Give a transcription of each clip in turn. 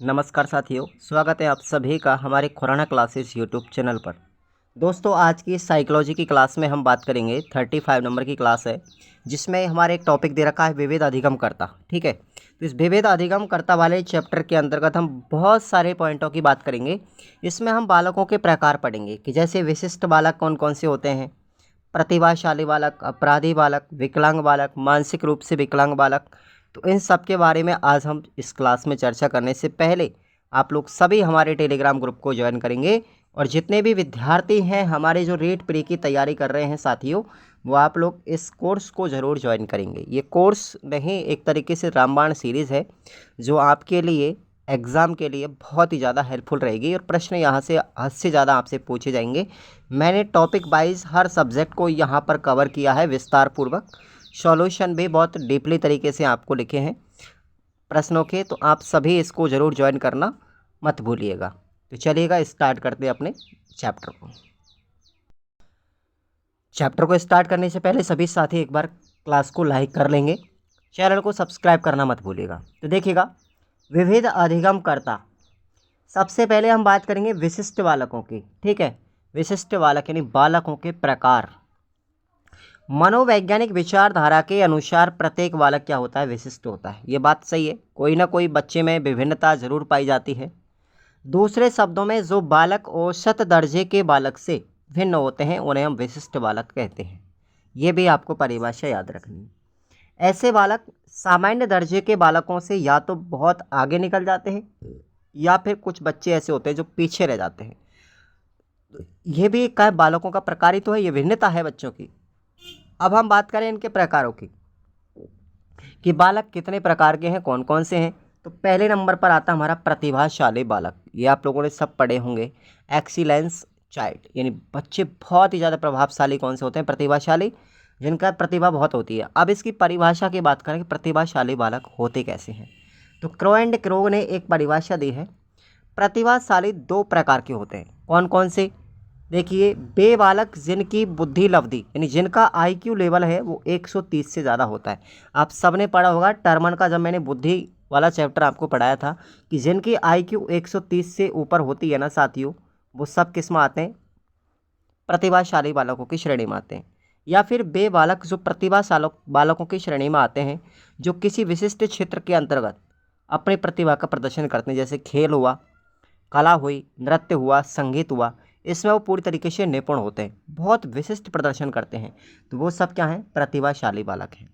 नमस्कार साथियों, स्वागत है आप सभी का हमारे खुराना क्लासेस यूट्यूब चैनल पर। दोस्तों, आज की साइकोलॉजी की क्लास में हम बात करेंगे 35 नंबर की क्लास है, जिसमें हमारे एक टॉपिक दे रखा है विभेद अधिगमकर्ता। ठीक है, तो इस विभेद अधिगमकर्ता वाले चैप्टर के अंतर्गत हम बहुत सारे पॉइंटों की बात करेंगे। इसमें हम बालकों के प्रकार पढ़ेंगे कि जैसे विशिष्ट बालक कौन कौन से होते हैं, प्रतिभाशाली बालक, अपराधी बालक, विकलांग बालक, मानसिक रूप से विकलांग बालक। तो इन सब के बारे में आज हम इस क्लास में चर्चा करने से पहले आप लोग सभी हमारे टेलीग्राम ग्रुप को ज्वाइन करेंगे। और जितने भी विद्यार्थी हैं हमारे जो रीट प्री की तैयारी कर रहे हैं साथियों, वो आप लोग इस कोर्स को ज़रूर ज्वाइन करेंगे। ये कोर्स नहीं, एक तरीके से रामबाण सीरीज़ है जो आपके लिए एग्ज़ाम के लिए बहुत ही ज़्यादा हेल्पफुल रहेगी और प्रश्न यहाँ से हद से ज़्यादा आपसे पूछे जाएंगे। मैंने टॉपिक वाइज हर सब्जेक्ट को यहाँ पर कवर किया है विस्तार पूर्वक। सॉल्यूशन भी बहुत डीपली तरीके से आपको लिखे हैं प्रश्नों के, तो आप सभी इसको ज़रूर ज्वाइन करना मत भूलिएगा। तो चलिएगा स्टार्ट करते हैं अपने चैप्टर को स्टार्ट करने से पहले सभी साथी एक बार क्लास को लाइक कर लेंगे, चैनल को सब्सक्राइब करना मत भूलिएगा। तो देखिएगा, विविध अधिगमकर्ता। सबसे पहले हम बात करेंगे विशिष्ट बालकों की। ठीक है, विशिष्ट बालक यानी बालकों के प्रकार। मनोवैज्ञानिक विचारधारा के अनुसार प्रत्येक बालक क्या होता है, विशिष्ट होता है। ये बात सही है, कोई ना कोई बच्चे में विभिन्नता जरूर पाई जाती है। दूसरे शब्दों में जो बालक औसत दर्जे के बालक से भिन्न होते हैं उन्हें हम विशिष्ट बालक कहते हैं। ये भी आपको परिभाषा याद रखनी है। ऐसे बालक सामान्य दर्जे के बालकों से या तो बहुत आगे निकल जाते हैं या फिर कुछ बच्चे ऐसे होते हैं जो पीछे रह जाते हैं। ये भी एक बालकों का प्रकार ही तो है, ये भिन्नता है बच्चों की। अब हम बात करें इनके प्रकारों की कि बालक कितने प्रकार के हैं, कौन कौन से हैं। तो पहले नंबर पर आता हमारा प्रतिभाशाली बालक। ये आप लोगों ने सब पढ़े होंगे, एक्सीलेंस चाइल्ड, यानी बच्चे बहुत ही ज़्यादा प्रभावशाली कौन से होते हैं, प्रतिभाशाली, जिनका प्रतिभा बहुत होती है। अब इसकी परिभाषा की बात करें कि प्रतिभाशाली बालक होते कैसे हैं, तो क्रो एंड क्रो ने एक परिभाषा दी है। प्रतिभाशाली दो प्रकार के होते हैं। कौन कौन से, देखिए, वे बालक जिनकी बुद्धि लब्धि यानी जिनका आईक्यू लेवल है वो 130 से ज़्यादा होता है। आप सबने पढ़ा होगा टर्मन का, जब मैंने बुद्धि वाला चैप्टर आपको पढ़ाया था कि जिनकी आईक्यू 130 से ऊपर होती है ना साथियों, वो सब किस में आते हैं, प्रतिभाशाली बालकों की श्रेणी में आते हैं। या फिर वे बालक जो प्रतिभाशाली बालकों की श्रेणी में आते हैं जो किसी विशिष्ट क्षेत्र के अंतर्गत अपनी प्रतिभा का प्रदर्शन करते हैं, जैसे खेल हुआ, कला हुई, नृत्य हुआ, संगीत हुआ, इसमें वो पूरी तरीके से निपुण होते हैं, बहुत विशिष्ट प्रदर्शन करते हैं। तो वो सब क्या हैं, प्रतिभाशाली बालक हैं।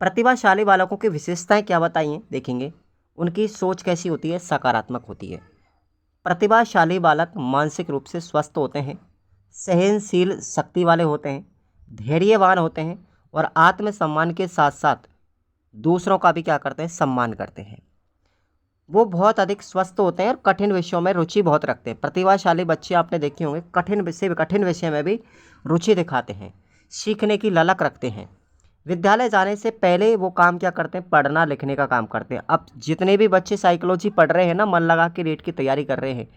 प्रतिभाशाली बालकों की विशेषताएं क्या बताइए, देखेंगे उनकी सोच कैसी होती है, सकारात्मक होती है। प्रतिभाशाली बालक मानसिक रूप से स्वस्थ होते हैं, सहनशील शक्ति वाले होते हैं, धैर्यवान होते हैं और आत्मसम्मान के साथ साथ दूसरों का भी क्या करते हैं, सम्मान करते हैं। वो बहुत अधिक स्वस्थ होते हैं और कठिन विषयों में रुचि बहुत रखते हैं। प्रतिभाशाली बच्चे आपने देखे होंगे कठिन विषय में भी रुचि दिखाते हैं, सीखने की ललक रखते हैं। विद्यालय जाने से पहले वो काम क्या करते हैं, पढ़ना लिखने का काम करते हैं। अब जितने भी बच्चे साइकोलॉजी पढ़ रहे हैं ना, मन लगा के रीट की तैयारी कर रहे हैं,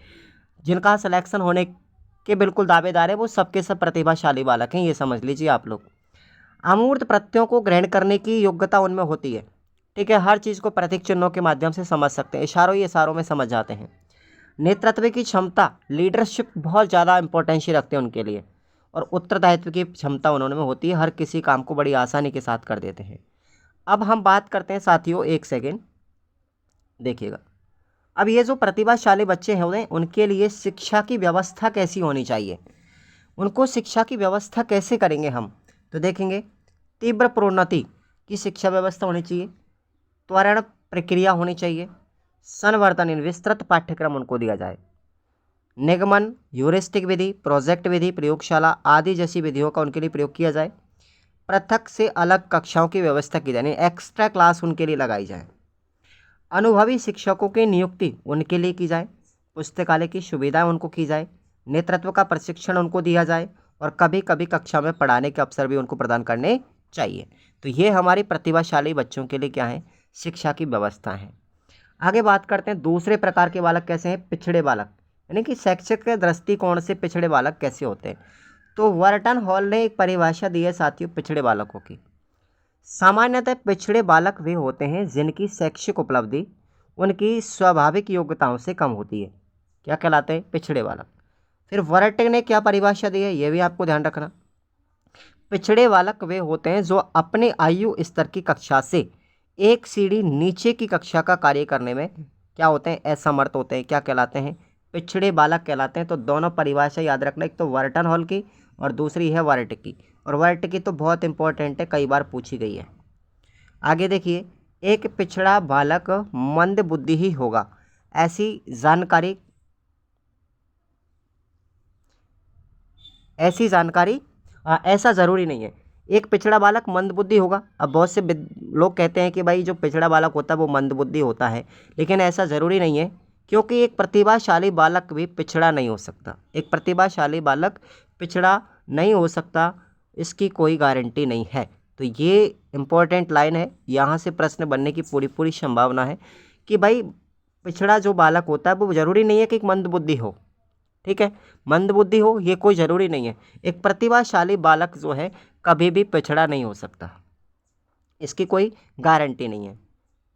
जिनका सिलेक्शन होने के बिल्कुल दावेदार है, वो सबके सब प्रतिभाशाली बालक हैं, ये समझ लीजिए आप लोग। अमूर्त प्रत्ययों को ग्रहण करने की योग्यता उनमें होती है। ठीक है, हर चीज़ को प्रतीक चिन्हों के माध्यम से समझ सकते हैं, इशारों में समझ जाते हैं। नेतृत्व की क्षमता, लीडरशिप बहुत ज़्यादा इंपॉर्टेंस रखते हैं उनके लिए। और उत्तरदायित्व की क्षमता उन्होंने में होती है, हर किसी काम को बड़ी आसानी के साथ कर देते हैं। अब हम बात करते हैं साथियों, एक सेकेंड देखिएगा। अब ये जो प्रतिभाशाली बच्चे हैं उनके लिए शिक्षा की व्यवस्था कैसी होनी चाहिए, उनको शिक्षा की व्यवस्था कैसे करेंगे हम, तो देखेंगे तीव्र प्रोन्नति की शिक्षा व्यवस्था होनी चाहिए, त्वरण प्रक्रिया होनी चाहिए, संवर्धन विस्तृत पाठ्यक्रम उनको दिया जाए, निगमन, ह्यूरिस्टिक विधि, प्रोजेक्ट विधि, प्रयोगशाला आदि जैसी विधियों का उनके लिए प्रयोग किया जाए। पृथक से अलग कक्षाओं की व्यवस्था की जाए, एक्स्ट्रा क्लास उनके लिए लगाई जाए। अनुभवी शिक्षकों की नियुक्ति उनके लिए की जाए, पुस्तकालय की सुविधाएं उनको की जाए, नेतृत्व का प्रशिक्षण उनको दिया जाए और कभी कभी कक्षा में पढ़ाने के अवसर भी उनको प्रदान करने चाहिए। तो ये हमारी प्रतिभाशाली बच्चों के लिए क्या है, शिक्षा की व्यवस्था है। आगे बात करते हैं दूसरे प्रकार के बालक कैसे हैं, पिछड़े बालक, यानी कि शैक्षिक के दृष्टिकोण से पिछड़े बालक कैसे होते हैं। तो वर्टन हॉल ने एक परिभाषा दी है साथियों पिछड़े बालकों की। सामान्यतः पिछड़े बालक वे होते हैं जिनकी शैक्षिक उपलब्धि उनकी स्वाभाविक योग्यताओं से कम होती है। क्या कहलाते हैं? पिछड़े बालक। फिर वर्टिक ने क्या परिभाषा दी है, ये भी आपको ध्यान रखना। पिछड़े बालक वे होते हैं जो अपने आयु स्तर की कक्षा से एक सीढ़ी नीचे की कक्षा का कार्य करने में क्या होते हैं? असमर्थ होते हैं। क्या कहलाते हैं? पिछड़े बालक कहलाते हैं। तो दोनों परिभाषा याद रखना, एक तो वर्टन हॉल की और दूसरी है वर्टिक की। और वर्टिक की तो बहुत इंपॉर्टेंट है, कई बार पूछी गई है। आगे देखिए, एक पिछड़ा बालक मंद बुद्धि ही होगा, ऐसी जानकारी ऐसा ज़रूरी नहीं है। एक पिछड़ा बालक मंदबुद्धि होगा। अब बहुत से लोग कहते हैं कि भाई जो पिछड़ा बालक होता है वो मंदबुद्धि होता है, लेकिन ऐसा ज़रूरी नहीं है, क्योंकि एक प्रतिभाशाली बालक भी पिछड़ा नहीं हो सकता। एक प्रतिभाशाली बालक पिछड़ा नहीं हो सकता, इसकी कोई गारंटी नहीं है। तो ये इम्पोर्टेंट लाइन है, यहाँ से प्रश्न बनने की पूरी पूरी संभावना है कि भाई पिछड़ा जो बालक होता है वो ज़रूरी नहीं है कि एक मंदबुद्धि हो। ठीक है, मंदबुद्धि हो ये कोई ज़रूरी नहीं है। एक प्रतिभाशाली बालक जो है कभी भी पिछड़ा नहीं हो सकता, इसकी कोई गारंटी नहीं है।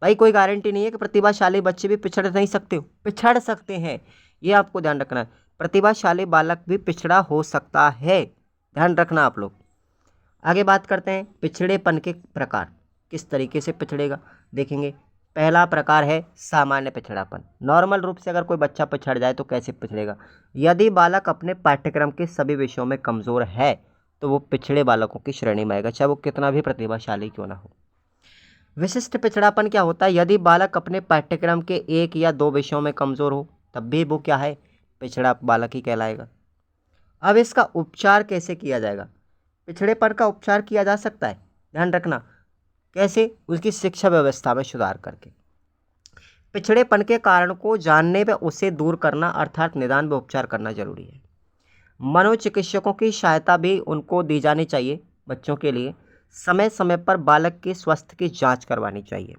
भाई कोई गारंटी नहीं है कि प्रतिभाशाली बच्चे भी पिछड़ नहीं सकते, पिछड़ सकते हैं, ये आपको ध्यान रखना है। प्रतिभाशाली बालक भी पिछड़ा हो सकता है, ध्यान रखना आप लोग। आगे बात करते हैं पिछड़ेपन के प्रकार, किस तरीके से पिछड़ेगा देखेंगे। पहला प्रकार है सामान्य पिछड़ापन। नॉर्मल रूप से अगर कोई बच्चा पिछड़ जाए तो कैसे पिछड़ेगा? यदि बालक अपने पाठ्यक्रम के सभी विषयों में कमज़ोर है तो वो पिछड़े बालकों की श्रेणी में आएगा, चाहे वो कितना भी प्रतिभाशाली क्यों ना हो। विशिष्ट पिछड़ापन क्या होता है? यदि बालक अपने पाठ्यक्रम के एक या दो विषयों में कमज़ोर हो तब भी वो क्या है? पिछड़ा बालक ही कहलाएगा। अब इसका उपचार कैसे किया जाएगा? पिछड़ेपन का उपचार किया जा सकता है, ध्यान रखना। कैसे? उसकी शिक्षा व्यवस्था में सुधार करके। पिछड़ेपन के कारण को जानने व उसे दूर करना अर्थात निदान व उपचार करना जरूरी है। मनोचिकित्सकों की सहायता भी उनको दी जानी चाहिए। बच्चों के लिए समय समय पर बालक के स्वास्थ्य की जांच करवानी चाहिए।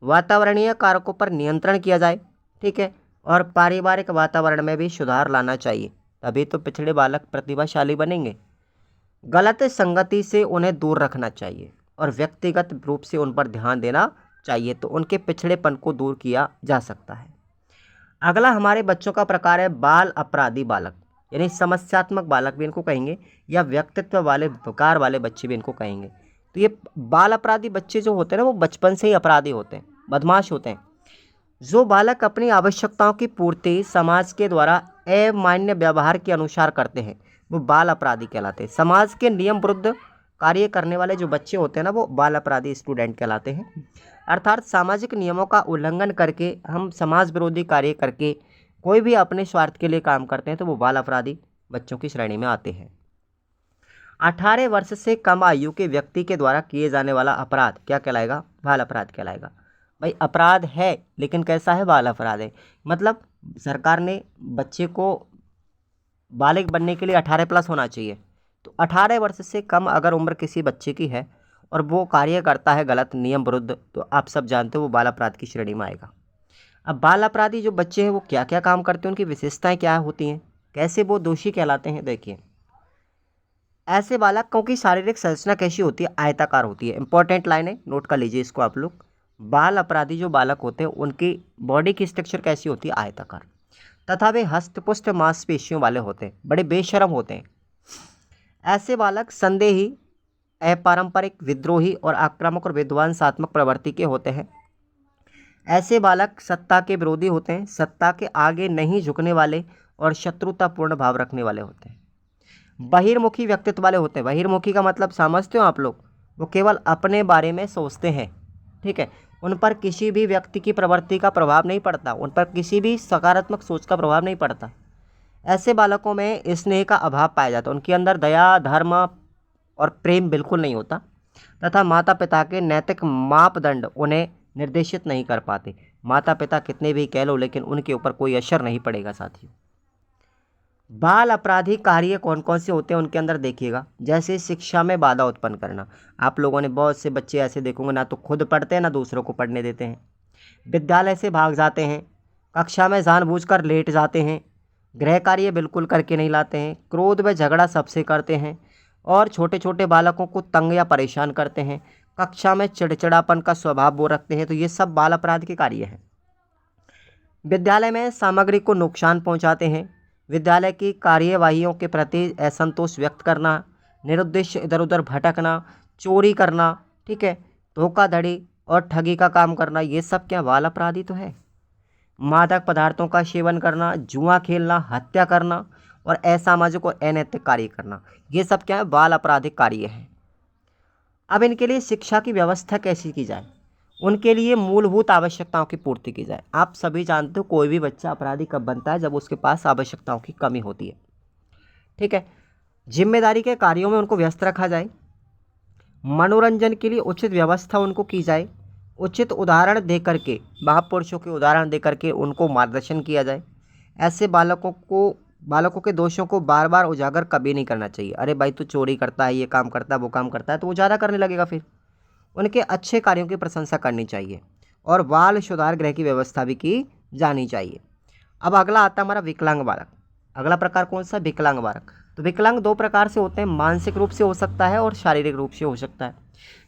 वातावरणीय कारकों पर नियंत्रण किया जाए, ठीक है, और पारिवारिक वातावरण में भी सुधार लाना चाहिए, तभी तो पिछड़े बालक प्रतिभाशाली बनेंगे। गलत संगति से उन्हें दूर रखना चाहिए और व्यक्तिगत रूप से उन पर ध्यान देना चाहिए, तो उनके पिछड़ेपन को दूर किया जा सकता है। अगला हमारे बच्चों का प्रकार है बाल अपराधी बालक, यानी समस्यात्मक बालक भी इनको कहेंगे, या व्यक्तित्व वाले विकार वाले बच्चे भी इनको कहेंगे। तो ये बाल अपराधी बच्चे जो होते हैं ना, वो बचपन से ही अपराधी होते हैं, बदमाश होते हैं। जो बालक अपनी आवश्यकताओं की पूर्ति समाज के द्वारा अमान्य व्यवहार के अनुसार करते हैं वो बाल अपराधी कहलाते हैं। समाज के नियम विरुद्ध कार्य करने वाले जो बच्चे होते हैं ना, वो बाल अपराधी स्टूडेंट कहलाते हैं। अर्थात सामाजिक नियमों का उल्लंघन करके, हम समाज विरोधी कार्य करके कोई भी अपने स्वार्थ के लिए काम करते हैं तो वो बाल अपराधी बच्चों की श्रेणी में आते हैं। 18 वर्ष से कम आयु के व्यक्ति के द्वारा किए जाने वाला अपराध क्या कहलाएगा? बाल अपराध कहलाएगा। भाई अपराध है लेकिन कैसा है? बाल अपराध है। मतलब सरकार ने बच्चे को बालिग बनने के लिए 18 प्लस होना चाहिए, तो 18 वर्ष से कम अगर उम्र किसी बच्चे की है और वो कार्य करता है गलत नियम विरुद्ध, तो आप सब जानते हो वो बाल अपराध की श्रेणी में आएगा। अब बाल अपराधी जो बच्चे हैं वो क्या क्या काम करते हैं, उनकी विशेषताएं क्या होती हैं, कैसे वो दोषी कहलाते हैं? देखिए, ऐसे बालकों की शारीरिक संरचना कैसी होती है? आयताकार होती है। इंपॉर्टेंट लाइन है, नोट कर लीजिए इसको आप लोग। बाल अपराधी जो बालक होते हैं उनकी बॉडी की स्ट्रक्चर कैसी होती है? आयताकार, तथा वे हस्तपुष्ट मांसपेशियों वाले होते हैं, बड़े बेशर्म होते हैं। ऐसे बालक संदेही, अपारंपरिक, विद्रोही और आक्रामक और विध्वंसात्मक प्रवृत्ति के होते हैं। ऐसे बालक सत्ता के विरोधी होते हैं, सत्ता के आगे नहीं झुकने वाले और शत्रुतापूर्ण भाव रखने वाले होते हैं। बहिर्मुखी व्यक्तित्व वाले होते हैं। बहिर्मुखी का मतलब समझते हो आप लोग? वो केवल अपने बारे में सोचते हैं, ठीक है, उन पर किसी भी व्यक्ति की प्रवृत्ति का प्रभाव नहीं पड़ता, उन पर किसी भी सकारात्मक सोच का प्रभाव नहीं पड़ता। ऐसे बालकों में स्नेह का अभाव पाया जाता है, उनके अंदर दया, धर्म और प्रेम बिल्कुल नहीं होता, तथा माता पिता के नैतिक मापदंड उन्हें निर्देशित नहीं कर पाते। माता पिता कितने भी कह लो लेकिन उनके ऊपर कोई असर नहीं पड़ेगा। साथियों, बाल अपराधी कार्य कौन कौन से होते हैं उनके अंदर देखिएगा। जैसे शिक्षा में बाधा उत्पन्न करना, आप लोगों ने बहुत से बच्चे ऐसे देखोगे ना तो खुद पढ़ते हैं ना दूसरों को पढ़ने देते हैं, विद्यालय से भाग जाते हैं, कक्षा में जानबूझकर लेट जाते हैं, गृह कार्य बिल्कुल करके नहीं लाते हैं, क्रोध व झगड़ा सबसे करते हैं और छोटे छोटे बालकों को तंग या परेशान करते हैं, कक्षा में चिड़चिड़ापन का स्वभाव वो रखते हैं। तो ये सब बाल अपराध के कार्य हैं। विद्यालय में सामग्री को नुकसान पहुंचाते हैं, विद्यालय की कार्यवाहियों के प्रति असंतोष व्यक्त करना, निरुद्देश्य इधर उधर भटकना, चोरी करना, ठीक है, धोखाधड़ी और ठगी का काम करना, ये सब क्या बाल अपराधी तो है। मादक पदार्थों का सेवन करना, जुआ खेलना, हत्या करना और असामाजिक और अनैतिक कार्य करना, ये सब क्या है, बाल आपराधिक कार्य हैं। अब इनके लिए शिक्षा की व्यवस्था कैसी की जाए, उनके लिए मूलभूत आवश्यकताओं की पूर्ति की जाए। आप सभी जानते हो कोई भी बच्चा अपराधी कब बनता है, जब उसके पास आवश्यकताओं की कमी होती है, ठीक है। जिम्मेदारी के कार्यों में उनको व्यस्त रखा जाए, मनोरंजन के लिए उचित व्यवस्था उनको की जाए, उचित उदाहरण दे करके, महापुरुषों के उदाहरण दे करके उनको मार्गदर्शन किया जाए। ऐसे बालकों के दोषों को बार बार उजागर कभी नहीं करना चाहिए। अरे भाई तू चोरी करता है, ये काम करता है, वो काम करता है, तो वो ज़्यादा करने लगेगा। फिर उनके अच्छे कार्यों की प्रशंसा करनी चाहिए और बाल सुधार गृह की व्यवस्था भी की जानी चाहिए। अब अगला आता है हमारा विकलांग बालक। अगला प्रकार कौन सा, विकलांग बालक। तो विकलांग दो प्रकार से होते हैं, मानसिक रूप से हो सकता है और शारीरिक रूप से हो सकता है।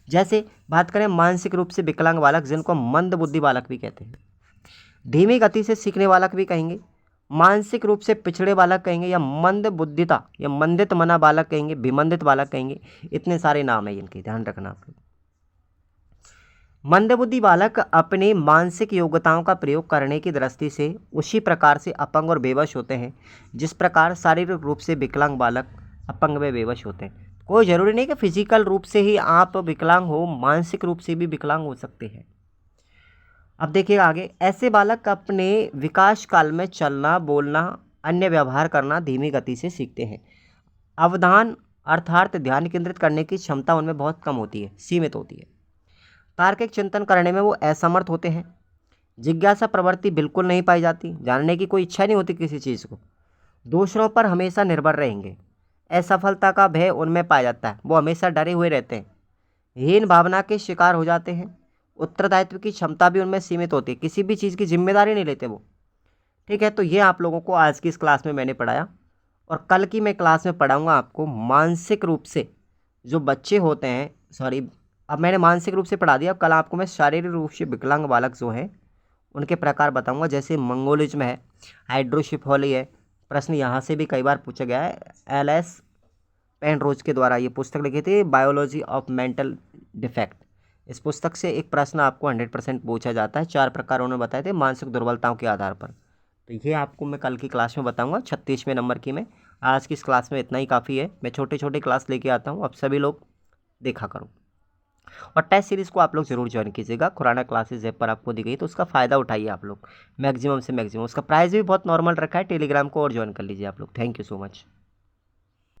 जैसे बात करें मानसिक रूप से विकलांग बालक, जिनको मंद बुद्धि बालक भी कहते हैं, धीमी गति से सीखने बालक भी कहेंगे, मानसिक रूप से पिछड़े बालक कहेंगे, या मंद बुद्धिता या मंदित मना बालक कहेंगे, विमंदित बालक कहेंगे। इतने सारे नाम है इनके, ध्यान रखना आप लोग। मंदबुद्धि बालक अपनी मानसिक योग्यताओं का प्रयोग करने की दृष्टि से उसी प्रकार से अपंग और बेवश होते हैं जिस प्रकार शारीरिक रूप से विकलांग बालक अपंग व बेवश होते हैं। कोई ज़रूरी नहीं कि फिजिकल रूप से ही आप विकलांग हो, मानसिक रूप से भी विकलांग हो सकते हैं। अब देखिए आगे, ऐसे बालक अपने विकास काल में चलना, बोलना, अन्य व्यवहार करना धीमी गति से सीखते हैं। अवधान अर्थात ध्यान केंद्रित करने की क्षमता उनमें बहुत कम होती है, सीमित होती है। तार्किक चिंतन करने में वो असमर्थ होते हैं। जिज्ञासा प्रवृत्ति बिल्कुल नहीं पाई जाती, जानने की कोई इच्छा नहीं होती किसी चीज़ को। दूसरों पर हमेशा निर्भर रहेंगे। असफलता का भय उनमें पाया जाता है, वो हमेशा डरे हुए रहते हैं। हीन भावना के शिकार हो जाते हैं। उत्तरदायित्व की क्षमता भी उनमें सीमित होती है, किसी भी चीज़ की जिम्मेदारी नहीं लेते वो, ठीक है। तो ये आप लोगों को आज की इस क्लास में मैंने पढ़ाया, और कल की मैं क्लास में पढ़ाऊँगा आपको मानसिक रूप से जो बच्चे होते हैं, सॉरी, अब मैंने मानसिक रूप से पढ़ा दिया। अब कल आपको मैं शारीरिक रूप से विकलांग बालक जो हैं उनके प्रकार बताऊंगा। जैसे मंगोलिज्म है, हाइड्रोशिफोली है, प्रश्न यहाँ से भी कई बार पूछा गया है। एल.एस. पेनरोज के द्वारा ये पुस्तक लिखी थी, बायोलॉजी ऑफ मेंटल डिफेक्ट। इस पुस्तक से एक प्रश्न आपको 100% पूछा जाता है। 4 प्रकार उन्होंने बताए थे मानसिक दुर्बलताओं के आधार पर। तो ये आपको मैं कल की क्लास में बताऊँगा, 36वें नंबर की में। आज की इस क्लास में इतना ही काफ़ी है। मैं छोटे छोटे क्लास लेके आता हूँ, अब सभी लोग देखा करो। और टेस्ट सीरीज़ को आप लोग जरूर ज्वाइन कीजिएगा। खुराना क्लासेस ऐप पर आपको दी गई, तो उसका फ़ायदा उठाइए आप लोग मैक्सिमम से मैक्सिमम। उसका प्राइस भी बहुत नॉर्मल रखा है। टेलीग्राम को और ज्वाइन कर लीजिए आप लोग। Thank you so much.